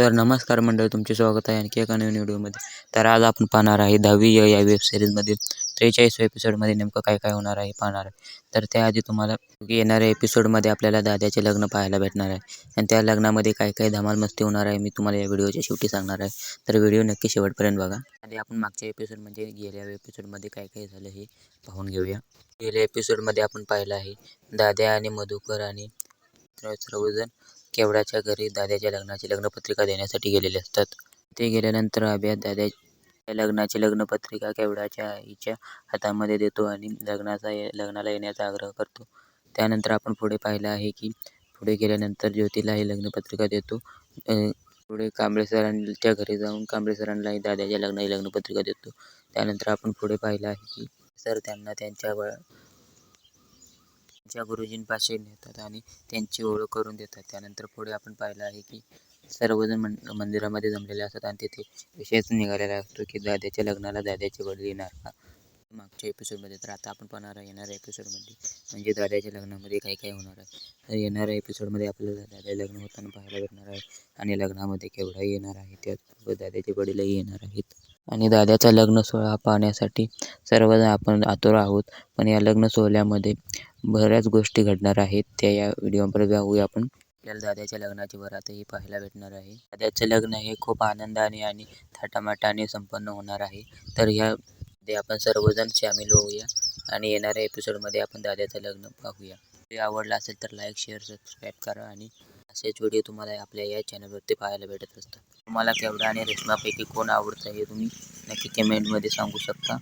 तर नमस्कार मंडळी, तुमचे स्वागत आहे आणखी एका नवीन व्हिडिओमध्ये. तर आज आपण पाहणार आहे 10वी या वेबसिरीजमधील 43 एपिसोडमध्ये नेमकं काय काय होणार आहे पाहणार आहे. तर त्याआधी तुम्हाला येणाऱ्या एपिसोडमध्ये आपल्याला दादाचे लग्न पाहायला भेटणार आहे आणि त्या लग्नामध्ये काय काय धमाल मस्ती होणार आहे मी तुम्हाला या व्हिडिओच्या शेवटी सांगणार आहे. तर व्हिडिओ नक्की शेवटपर्यंत बघा. आणि आपण मागच्या एपिसोड म्हणजे गेल्या एपिसोडमध्ये काय काय झालं हे पाहून घेऊया. गेल्या एपिसोडमध्ये आपण पाहिलं आहे दाद्या आणि मधुकर आणि सर्वजण केवडाच्या घरी दादाच्या लग्नाची लग्नपत्रिका देण्यासाठी गेलेले असतात. ते गेल्यानंतर अभ्या दादाच्या लग्नाची लग्नपत्रिका केवडाच्या आईच्या हातामध्ये देतो आणि लग्नाला येण्याचा आग्रह करतो. त्यानंतर आपण पुढे पाहिलं आहे की पुढे गेल्यानंतर ज्योतीला ही लग्नपत्रिका देतो. पुढे कांबळे सरांच्या घरी जाऊन कांबळे सरांनाही दादाच्या लग्नाची लग्नपत्रिका देतो. त्यानंतर आपण पुढे पाहिलं आहे की सर त्यांना त्यांच्या गुरुजींपाशी नेतात आणि त्यांची ओळख करून देतात. त्यानंतर पुढे आपण पाहिलं आहे की सर्वजण मंदिरामध्ये जमलेले असतात आणि तिथे विषयच निघालेला असतो की दादाच्या लग्नाला दादाचे वडील येणार का मागच्या एपिसोडमध्ये. तर आता आपण पाहणार आहे येणाऱ्या एपिसोडमध्ये म्हणजे दादाच्या लग्नामध्ये काय काय होणार आहे. तर येणाऱ्या एपिसोडमध्ये आपल्याला दादा लग्न होताना पाहायला भेटणार आहे आणि लग्नामध्ये केवढाही येणार आहे, त्याचबरोबर दादाचे वडीलही येणार आहेत आणि दादाचा लग्न सोहळा पाहण्यासाठी सर्वजण आपण आतुर आहोत. पण या लग्न सोहळ्यामध्ये बऱ्याच गोष्टी घडणार आहेत, त्या या व्हिडिओमध्ये बघूया आपण. आपल्याला दादाच्या लग्नाची वरातही पाहायला भेटणार आहे. दादाचं लग्न हे खूप आनंदाने आणि थाटामाटाने संपन्न होणार आहे. तर ह्यामध्ये आपण सर्वजण सामील होऊया आणि येणाऱ्या एपिसोडमध्ये आपण दादाचं लग्न पाहूया. व्हिडिओ आवडला असेल तर लाईक, शेअर, सबस्क्राईब करा आणि असेच व्हिडिओ तुम्हाला आपल्या या चॅनलवरती पाहायला भेटत असतात. तुम्हाला केवडा आणि रेश्मापैकी कोण आवडतं हे तुम्ही नक्की कमेंटमध्ये सांगू शकता.